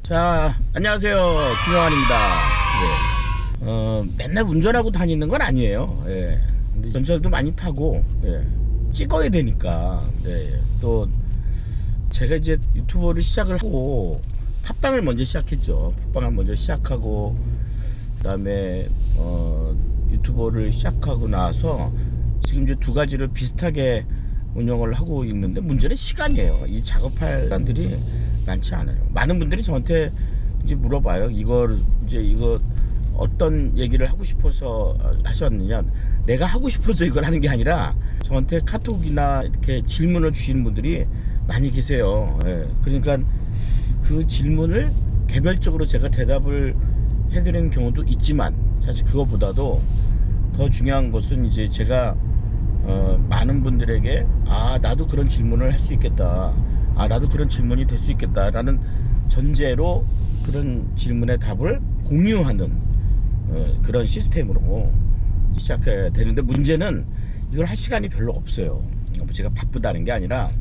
자, 안녕하세요. 김영환입니다. 맨날 운전하고 다니는 건 아니에요. 예. 근데 전철도 많이 타고, 찍어야 되니까. 또, 제가 이제 유튜버를 시작을 하고, 팟빵을 먼저 시작했죠. 팟빵을 먼저 시작하고, 그 다음에, 유튜버를 시작하고 나서, 지금 이제 두 가지를 비슷하게 운영을 하고 있는데, 문제는 시간이에요. 이 작업할 사람들이 많지 않아요. 많은 분들이 저한테 이제 물어봐요. 이거 어떤 얘기를 하고 싶어서 하셨느냐. 내가 하고 싶어서 이걸 하는 게 아니라 저한테 카톡이나 이렇게 질문을 주시는 분들이 많이 계세요. 그러니까 그 질문을 개별적으로 제가 대답을 해드리는 경우도 있지만, 사실 그것보다도 더 중요한 것은 이제 제가 많은 분들에게 나도 그런 질문을 할 수 있겠다, 나도 그런 질문이 될 수 있겠다 라는 전제로 그런 질문의 답을 공유하는 그런 시스템으로 시작해야 되는데, 문제는 이걸 할 시간이 별로 없어요. 제가 바쁘다는 게 아니라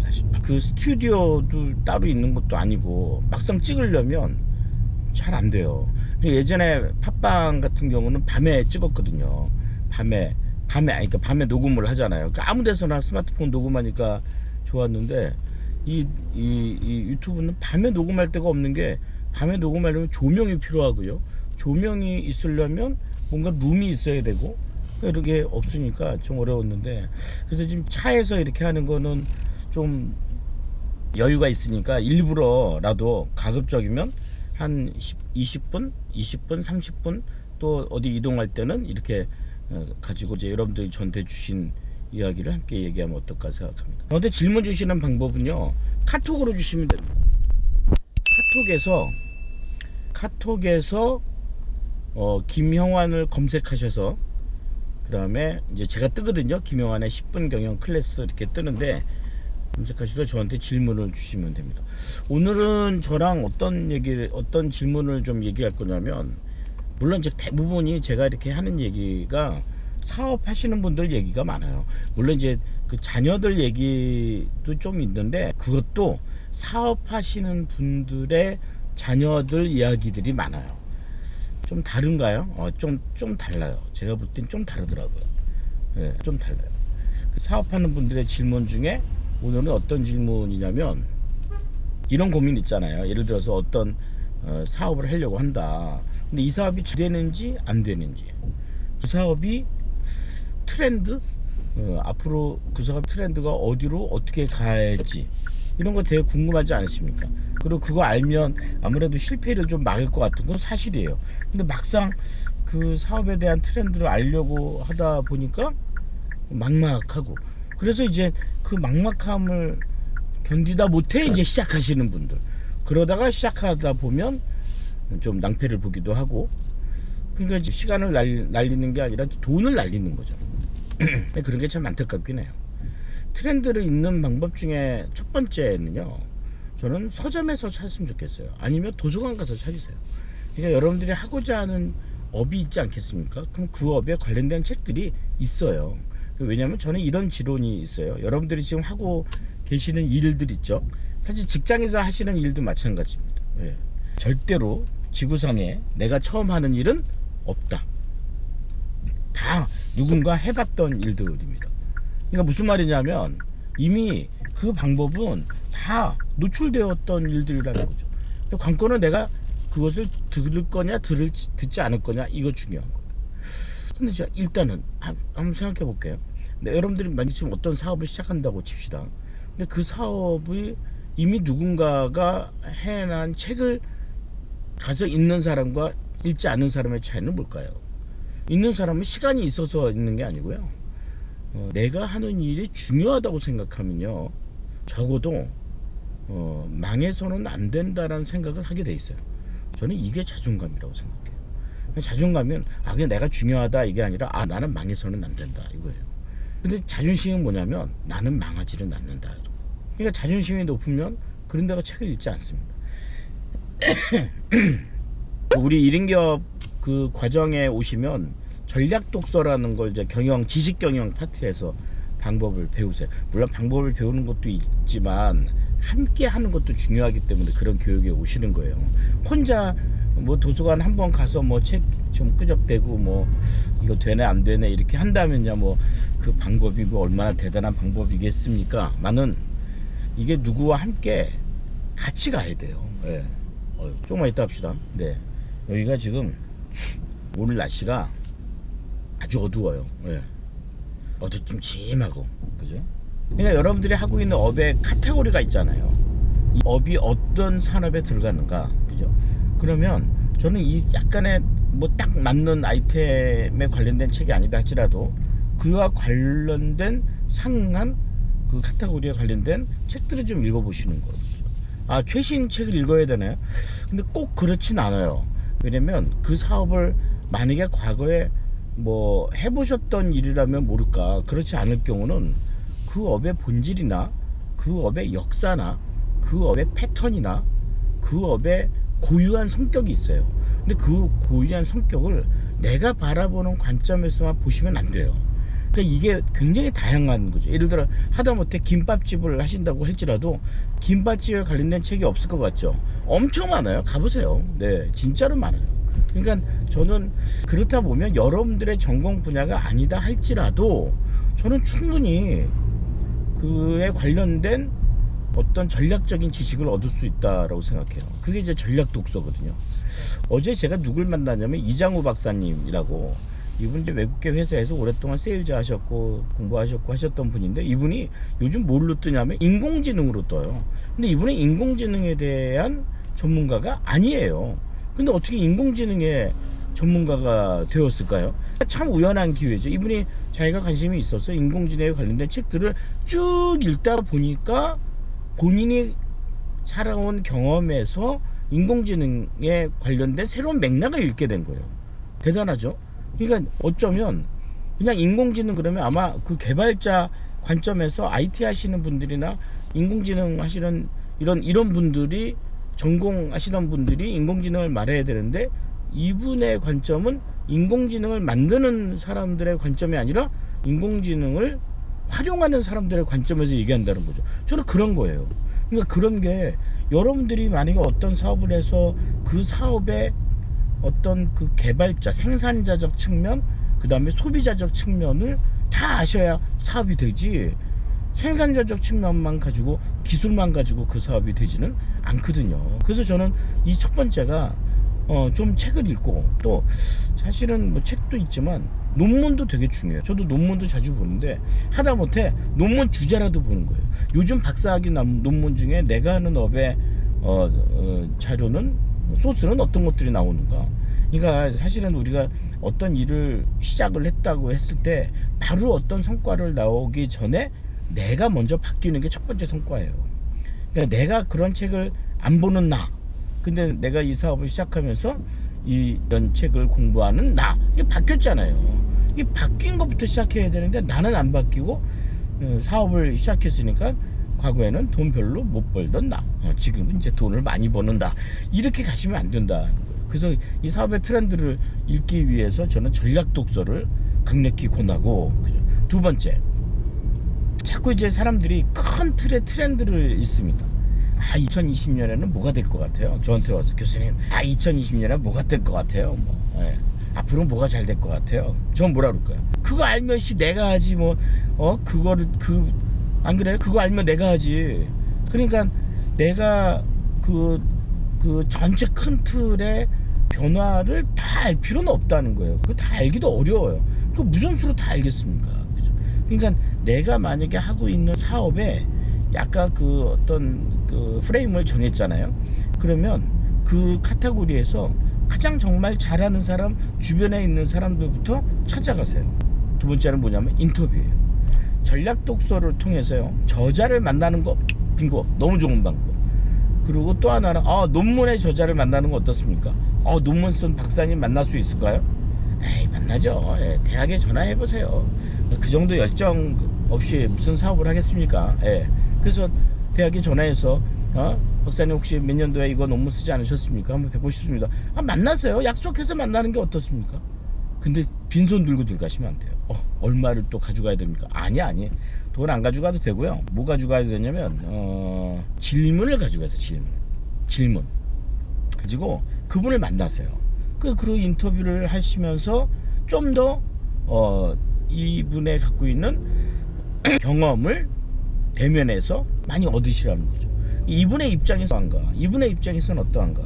사실 그 스튜디오도 따로 있는 것도 아니고 막상 찍으려면 잘 안 돼요. 예전에 팟빵 같은 경우는 밤에 찍었거든요. 그러니까 밤에 녹음을 하잖아요. 그러니까 아무 데서나 스마트폰 녹음하니까 좋았는데, 이 유튜브는 밤에 녹음할 데가 없는 게, 밤에 녹음하려면 조명이 필요하고요. 조명이 있으려면 뭔가 룸이 있어야 되고, 이렇게 없으니까 좀 어려웠는데, 그래서 지금 차에서 이렇게 하는 거는 좀 여유가 있으니까 일부러라도 가급적이면 한 20분, 30분 또 어디 이동할 때는 이렇게 가지고 이제 여러분들이 저한테 주신 이야기를 함께 얘기하면 어떨까 생각합니다. 저한테 질문 주시는 방법은요, 카톡으로 주시면 됩니다. 카톡에서 김형환을 검색하셔서, 그 다음에 이제 제가 뜨거든요. 김형환의 10분 경영 클래스 이렇게 뜨는데, 검색하셔서 저한테 질문을 주시면 됩니다. 오늘은 저랑 어떤 질문을 좀 얘기할 거냐면, 물론 이제 대부분이 제가 이렇게 하는 얘기가 사업하시는 분들 얘기가 많아요. 물론 이제 그 자녀들 얘기도 좀 있는데, 그것도 사업하시는 분들의 자녀들 이야기들이 많아요. 좀 다른가요? 좀 달라요. 제가 볼 땐 좀 다르더라고요. 좀 달라요. 사업하는 분들의 질문 중에 오늘은 어떤 질문이냐면, 이런 고민 있잖아요. 예를 들어서 어떤 사업을 하려고 한다. 근데 이 사업이 잘 되는지 안 되는지, 그 사업이 트렌드, 앞으로 그 사업 트렌드가 어디로 어떻게 갈지, 이런 거 되게 궁금하지 않으십니까? 그리고 그거 알면 아무래도 실패를 좀 막을 것 같은 건 사실이에요. 근데 막상 그 사업에 대한 트렌드를 알려고 하다 보니까 막막하고, 그래서 이제 그 막막함을 견디다 못해 이제 시작하시는 분들, 그러다가 시작하다 보면 좀 낭패를 보기도 하고, 그러니까 이제 시간을 날리는 게 아니라 돈을 날리는 거죠. 그런 게 참 안타깝긴 해요. 트렌드를 읽는 방법 중에 첫 번째는요, 저는 서점에서 찾으면 좋겠어요. 아니면 도서관 가서 찾으세요. 그러니까 여러분들이 하고자 하는 업이 있지 않겠습니까? 그럼 그 업에 관련된 책들이 있어요. 왜냐하면 저는 이런 지론이 있어요. 여러분들이 지금 하고 계시는 일들 있죠. 사실 직장에서 하시는 일도 마찬가지입니다. 절대로 지구상에 내가 처음 하는 일은 없다. 다 누군가 해봤던 일들입니다. 그러니까 무슨 말이냐면, 이미 그 방법은 다 노출되었던 일들이라는 거죠. 근데 관건은 내가 그것을 들을 거냐 듣지 않을 거냐, 이거 중요한 거예요. 근데 제가 일단은 한번 생각해 볼게요. 여러분들이 만약 지금 어떤 사업을 시작한다고 칩시다. 근데 그 사업이 이미 누군가가 해난 책을 가서 읽는 사람과 읽지 않는 사람의 차이는 뭘까요? 읽는 사람은 시간이 있어서 읽는 게 아니고요, 내가 하는 일이 중요하다고 생각하면요, 적어도 망해서는 안 된다라는 생각을 하게 돼 있어요. 저는 이게 자존감이라고 생각해요. 자존감은 그냥 내가 중요하다 이게 아니라 나는 망해서는 안 된다 이거예요. 근데 자존심은 뭐냐면, 나는 망하지는 않는다. 그러니까 자존심이 높으면 그런 데가 책을 읽지 않습니다. 우리 1인 기업 그 과정에 오시면 전략 독서라는 걸 이제 지식 경영 파트에서 방법을 배우세요. 물론 방법을 배우는 것도 있지만 함께 하는 것도 중요하기 때문에 그런 교육에 오시는 거예요. 혼자 뭐 도서관 한번 가서 뭐 책 좀 끄적대고 뭐 이거 되네 안 되네 이렇게 한다면야 뭐 그 방법이 뭐 얼마나 대단한 방법이겠습니까? 나는 이게 누구와 함께 같이 가야 돼요. 예. 조금만 이따 합시다. 네. 여기가 지금 오늘 날씨가 아주 어두워요. 예. 어두침침하고, 그죠? 그러니까 여러분들이 하고 있는 업의 카테고리가 있잖아요. 이 업이 어떤 산업에 들어가는가, 그죠? 그러면 저는 이 약간의 뭐 딱 맞는 아이템에 관련된 책이 아니다 할지라도 그와 관련된 상한 그 카테고리에 관련된 책들을 좀 읽어보시는 거죠. 아, 최신 책을 읽어야 되나요? 근데 꼭 그렇진 않아요. 왜냐면 그 사업을 만약에 과거에 뭐 해보셨던 일이라면 모를까, 그렇지 않을 경우는 그 업의 본질이나 그 업의 역사나 그 업의 패턴이나 그 업의 고유한 성격이 있어요. 근데 그 고유한 성격을 내가 바라보는 관점에서만 보시면 안 돼요. 그러니까 이게 굉장히 다양한 거죠. 예를 들어 하다못해 김밥집을 하신다고 할지라도 김밥집에 관련된 책이 없을 것 같죠. 엄청 많아요. 가보세요. 네, 진짜로 많아요. 그러니까 저는 그렇다 보면 여러분들의 전공 분야가 아니다 할지라도 저는 충분히 그에 관련된 어떤 전략적인 지식을 얻을 수 있다라고 생각해요. 그게 이제 전략 독서거든요. 어제 제가 누굴 만나냐면 이장우 박사님이라고, 이분 이제 외국계 회사에서 오랫동안 세일즈 하셨고 공부하셨고 하셨던 분인데, 이분이 요즘 뭘로 뜨냐면 인공지능으로 떠요. 근데 이분은 인공지능에 대한 전문가가 아니에요. 근데 어떻게 인공지능의 전문가가 되었을까요? 참 우연한 기회죠. 이분이 자기가 관심이 있어서 인공지능에 관련된 책들을 쭉 읽다 보니까 본인이 살아온 경험에서 인공지능에 관련된 새로운 맥락을 읽게 된 거예요. 대단하죠? 그러니까 어쩌면 그냥 인공지능 그러면 아마 그 개발자 관점에서 IT 하시는 분들이나 인공지능 하시는 이런 분들이, 전공하시던 분들이 인공지능을 말해야 되는데, 이분의 관점은 인공지능을 만드는 사람들의 관점이 아니라 인공지능을 활용하는 사람들의 관점에서 얘기한다는 거죠. 저는 그런 거예요. 그러니까 그런 게 여러분들이 만약에 어떤 사업을 해서 그 사업의 어떤 그 개발자, 생산자적 측면, 그 다음에 소비자적 측면을 다 아셔야 사업이 되지, 생산자적 측면만 가지고 기술만 가지고 그 사업이 되지는 않거든요. 그래서 저는 이 첫 번째가 좀 책을 읽고, 또 사실은 뭐 책도 있지만 논문도 되게 중요해요. 저도 논문도 자주 보는데 하다못해 논문 주제라도 보는 거예요. 요즘 박사학위 논문 중에 내가 하는 업의 자료는, 소스는 어떤 것들이 나오는가. 그러니까 사실은 우리가 어떤 일을 시작을 했다고 했을 때 바로 어떤 성과를 나오기 전에 내가 먼저 바뀌는 게 첫 번째 성과예요. 그러니까 내가 그런 책을 안 보는 나, 근데 내가 이 사업을 시작하면서 이런 책을 공부하는 나, 이게 바뀌었잖아요. 이 바뀐 것부터 시작해야 되는데 나는 안 바뀌고 사업을 시작했으니까 과거에는 돈 별로 못 벌던 나, 지금은 이제 돈을 많이 버는다, 이렇게 가시면 안 된다는 거예요. 그래서 이 사업의 트렌드를 읽기 위해서 저는 전략 독서를 강력히 권하고, 그죠? 두 번째, 자꾸 이제 사람들이 큰 틀의 트렌드를 읽습니다. 2020년에는 뭐가 될 것 같아요? 저한테 와서 교수님, 2020년에 뭐가 될 것 같아요? 앞으로 뭐가 잘 될 것 같아요? 전 뭐라 그럴까요? 그거 알면 내가 하지 뭐, 그거를 안 그래요? 그거 알면 내가 하지. 그러니까 내가 그 전체 큰 틀의 변화를 다 알 필요는 없다는 거예요. 그거 다 알기도 어려워요. 그거 무슨 수로 다 알겠습니까? 그죠? 그러니까 내가 만약에 하고 있는 사업에 약간 그 어떤 그 프레임을 정했잖아요. 그러면 그 카테고리에서 가장 정말 잘하는 사람, 주변에 있는 사람들부터 찾아가세요. 두 번째는 뭐냐면 인터뷰예요. 전략 독서를 통해서요, 저자를 만나는 거, 빙고, 너무 좋은 방법. 그리고 또 하나는 논문의 저자를 만나는 거 어떻습니까? 논문 쓴 박사님 만날 수 있을까요? 에이, 만나죠. 대학에 전화해보세요. 그 정도 열정 없이 무슨 사업을 하겠습니까? 그래서 대학에 전화해서 박사님 혹시 몇 년도에 이거 논문 쓰지 않으셨습니까? 한번 뵙고 싶습니다. 만나세요. 약속해서 만나는 게 어떻습니까? 근데 빈손 들고 들어가시면 안 돼요. 얼마를 또 가져가야 됩니까? 아니 돈 안 가져가도 되고요. 뭐 가져가야 되냐면 질문을 가지고 가서 질문 가지고 그분을 만나세요. 그 인터뷰를 하시면서 좀 더 이분의 갖고 있는 경험을 대면해서 많이 얻으시라는 거죠. 이분의 입장에서 이분의 입장에서는 어떠한가.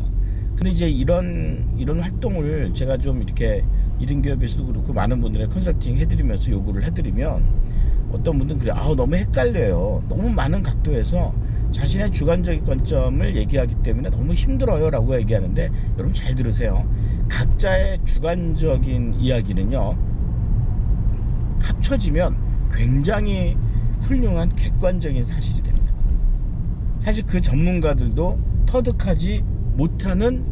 근데 이제 이런 활동을 제가 좀 이렇게 이른기업에서도 그렇고 많은 분들의 컨설팅 해드리면서 요구를 해드리면 어떤 분들은 그래, 너무 헷갈려요. 너무 많은 각도에서 자신의 주관적인 관점을 얘기하기 때문에 너무 힘들어요 라고 얘기하는데, 여러분 잘 들으세요. 각자의 주관적인 이야기는요, 합쳐지면 굉장히 훌륭한 객관적인 사실이 됩니다. 사실 그 전문가들도 터득하지 못하는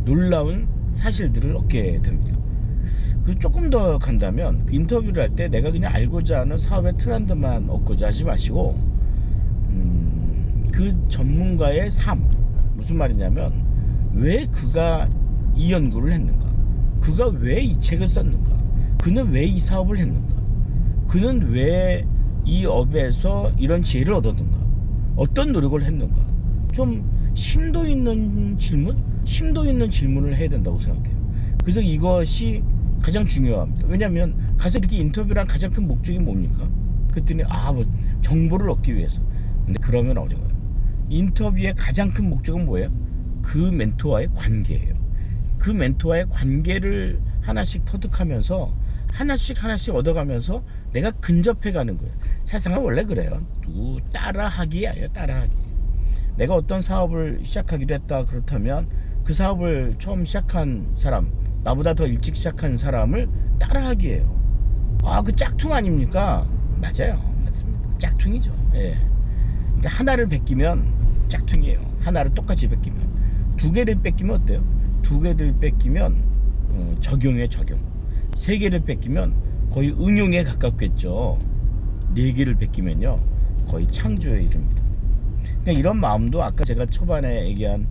놀라운 사실들을 얻게 됩니다. 조금 더 간다면 그 인터뷰를 할 때 내가 그냥 알고자 하는 사업의 트렌드만 얻고자 하지 마시고 그 전문가의 삶, 무슨 말이냐면 왜 그가 이 연구를 했는가, 그가 왜 이 책을 썼는가, 그는 왜 이 사업을 했는가, 그는 왜 이 업에서 이런 지혜를 얻었는가, 어떤 노력을 했는가, 좀 심도 있는 질문을 해야 된다고 생각해요. 그래서 이것이 가장 중요합니다. 왜냐하면 가서 이렇게 인터뷰를 한 가장 큰 목적이 뭡니까? 그랬더니 뭐 정보를 얻기 위해서. 근데 그러면 어려워요. 인터뷰의 가장 큰 목적은 뭐예요? 그 멘토와의 관계예요. 그 멘토와의 관계를 하나씩 터득하면서 하나씩 얻어가면서 내가 근접해가는 거예요. 세상은 원래 그래요. 누구 따라하기예요. 따라하기. 내가 어떤 사업을 시작하기로 했다 그렇다면 그 사업을 처음 시작한 사람, 나보다 더 일찍 시작한 사람을 따라하기예요. 그 짝퉁 아닙니까? 맞아요. 맞습니다. 짝퉁이죠. 예. 그러니까 하나를 베끼면 짝퉁이에요. 하나를 똑같이 베끼면. 두 개를 뺏기면 어때요? 두 개를 뺏기면 적용에 적용. 세 개를 뺏기면 거의 응용에 가깝겠죠. 네 개를 뺏기면요 거의 창조에 이릅니다. 그러니까 이런 마음도 아까 제가 초반에 얘기한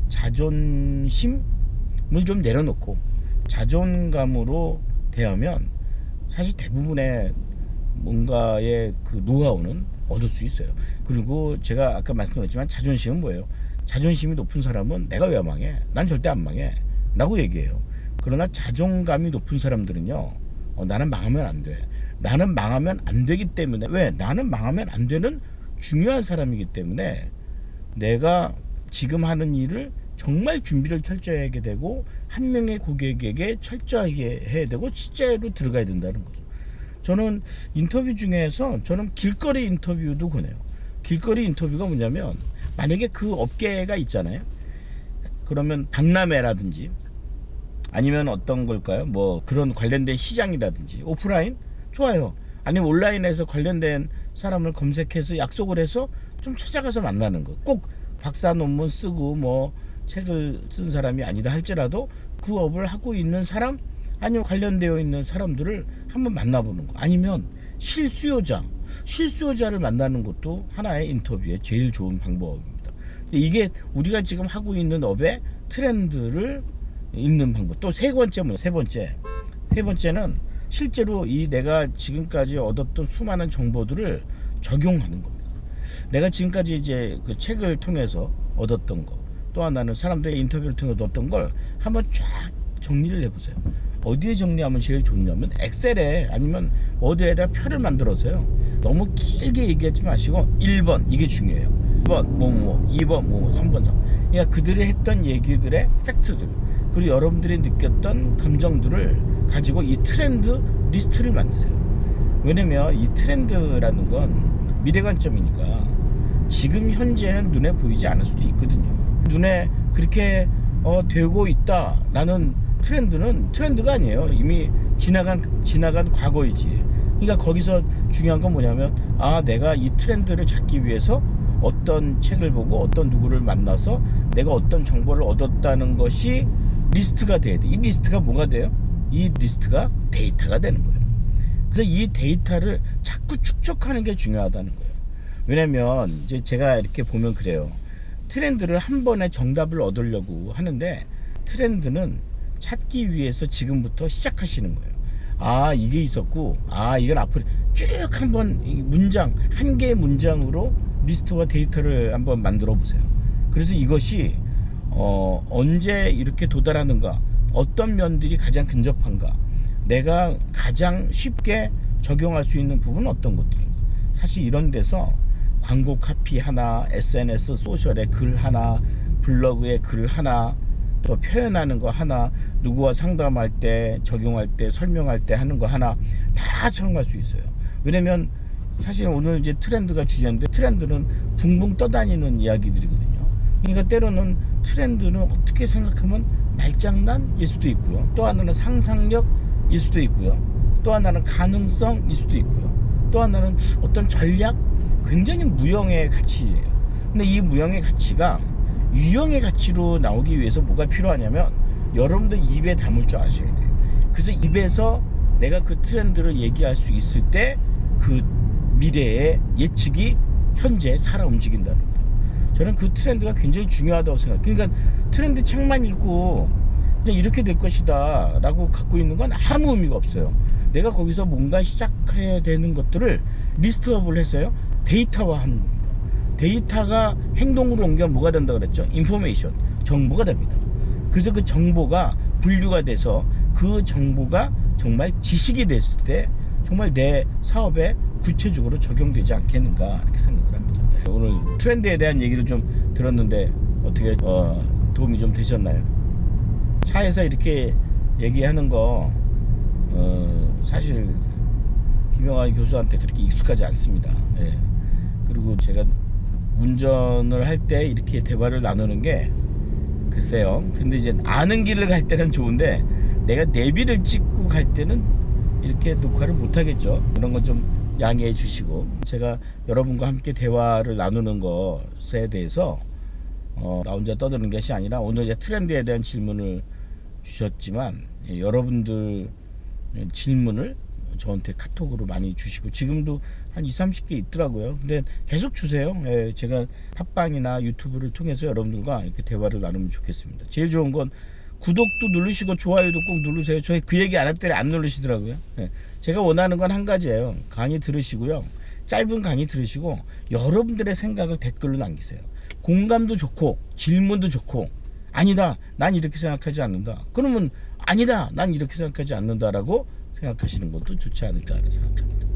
자존심을 좀 내려놓고 자존감으로 대하면 사실 대부분의 뭔가의 그 노하우는 얻을 수 있어요. 그리고 제가 아까 말씀드렸지만 자존심은 뭐예요? 자존심이 높은 사람은 내가 왜 망해? 난 절대 안 망해 라고 얘기해요. 그러나 자존감이 높은 사람들은요, 나는 망하면 안 돼. 나는 망하면 안 되기 때문에, 왜? 나는 망하면 안 되는 중요한 사람이기 때문에 내가 지금 하는 일을 정말 준비를 철저히 하게 되고 한 명의 고객에게 철저하게 해야 되고 실제로 들어가야 된다는 거죠. 저는 인터뷰 중에서 저는 길거리 인터뷰도 권해요. 길거리 인터뷰가 뭐냐면, 만약에 그 업계가 있잖아요. 그러면 박람회라든지 아니면 어떤 걸까요? 뭐 그런 관련된 시장이라든지 오프라인 좋아요. 아니면 온라인에서 관련된 사람을 검색해서 약속을 해서 좀 찾아가서 만나는 거. 꼭 박사 논문 쓰고 뭐 책을 쓴 사람이 아니다 할지라도 그 업을 하고 있는 사람, 아니면 관련되어 있는 사람들을 한번 만나보는 거. 아니면 실수요자를 만나는 것도 하나의 인터뷰의 제일 좋은 방법입니다. 이게 우리가 지금 하고 있는 업의 트렌드를 읽는 방법. 또 세 번째는 실제로 이 내가 지금까지 얻었던 수많은 정보들을 적용하는 겁니다. 내가 지금까지 이제 그 책을 통해서 얻었던 거, 또 하나는 사람들의 인터뷰를 통해 얻었던 걸 한번 쫙 정리를 해보세요. 어디에 정리하면 제일 좋냐면 엑셀에 아니면 워드에다 표를 만들어서요. 너무 길게 얘기하지 마시고 1번 이게 중요해요. 1번 뭐뭐, 2번 뭐뭐, 3번 3. 그러니까 그들이 했던 얘기들의 팩트들, 그리고 여러분들이 느꼈던 감정들을 가지고 이 트렌드 리스트를 만드세요. 왜냐면 이 트렌드라는 건 미래관점이니까 지금 현재는 눈에 보이지 않을 수도 있거든요. 눈에 그렇게 되고 있다라는 트렌드는 트렌드가 아니에요. 이미 지나간 과거이지. 그러니까 거기서 중요한 건 뭐냐면, 내가 이 트렌드를 잡기 위해서 어떤 책을 보고 어떤 누구를 만나서 내가 어떤 정보를 얻었다는 것이 리스트가 돼야 돼. 이 리스트가 뭐가 돼요? 이 리스트가 데이터가 되는 거예요. 그래서 이 데이터를 자꾸 축적하는 게 중요하다는 거예요. 왜냐면 이제 제가 이렇게 보면 그래요. 트렌드를 한 번에 정답을 얻으려고 하는데 트렌드는 찾기 위해서 지금부터 시작하시는 거예요. 이게 있었고, 이걸 앞으로 쭉 한번 문장 한 개의 문장으로 리스트와 데이터를 한번 만들어 보세요. 그래서 이것이 언제 이렇게 도달하는가, 어떤 면들이 가장 근접한가, 내가 가장 쉽게 적용할 수 있는 부분은 어떤 것들인가. 사실 이런 데서 광고 카피 하나, SNS 소셜에 글 하나, 블로그에 글 하나, 또 표현하는 거 하나, 누구와 상담할 때, 적용할 때, 설명할 때 하는 거 하나 다 적용할 수 있어요. 왜냐면 사실 오늘 이제 트렌드가 주제인데, 트렌드는 붕붕 떠다니는 이야기들이거든요. 그러니까 때로는 트렌드는 어떻게 생각하면 말장난일 수도 있고요, 또 하나는 상상력일 수도 있고요, 또 하나는 가능성일 수도 있고요, 또 하나는 어떤 전략, 굉장히 무형의 가치예요. 근데 이 무형의 가치가 유형의 가치로 나오기 위해서 뭐가 필요하냐면, 여러분들 입에 담을 줄 아셔야 돼요. 그래서 입에서 내가 그 트렌드를 얘기할 수 있을 때 그 미래의 예측이 현재 살아 움직인다는 거죠. 저는 그 트렌드가 굉장히 중요하다고 생각해요. 그러니까 트렌드 책만 읽고 그냥 이렇게 될 것이다 라고 갖고 있는 건 아무 의미가 없어요. 내가 거기서 뭔가 시작해야 되는 것들을 리스트업을 해서요, 데이터화하는 겁니다. 데이터가 행동으로 옮기면 뭐가 된다 그랬죠? 인포메이션, 정보가 됩니다. 그래서 그 정보가 분류가 돼서 그 정보가 정말 지식이 됐을 때 정말 내 사업에 구체적으로 적용되지 않겠는가, 이렇게 생각을 합니다. 네, 오늘 트렌드에 대한 얘기를 좀 들었는데 어떻게 도움이 좀 되셨나요? 차에서 이렇게 얘기하는 거 사실 김영환 교수한테 그렇게 익숙하지 않습니다. 예. 그리고 제가 운전을 할 때 이렇게 대화를 나누는 게, 글쎄요, 근데 이제 아는 길을 갈 때는 좋은데 내가 내비를 찍고 갈 때는 이렇게 녹화를 못 하겠죠. 그런 건 좀 양해해 주시고, 제가 여러분과 함께 대화를 나누는 것에 대해서 나 혼자 떠드는 것이 아니라, 오늘 이제 트렌드에 대한 질문을 주셨지만, 여러분들 질문을 저한테 카톡으로 많이 주시고, 지금도 한 20-30개 있더라고요. 근데 계속 주세요. 예, 제가 팟빵이나 유튜브를 통해서 여러분들과 이렇게 대화를 나누면 좋겠습니다. 제일 좋은 건 구독도 누르시고 좋아요도 꼭 누르세요. 저희 그 얘기 안 했더니 안 누르시더라고요. 예, 제가 원하는 건 한 가지예요. 강의 들으시고요, 짧은 강의 들으시고 여러분들의 생각을 댓글로 남기세요. 공감도 좋고 질문도 좋고, 아니다, 난 이렇게 생각하지 않는다, 그러면 아니다, 난 이렇게 생각하지 않는다라고 생각하시는 것도 좋지 않을까 생각합니다.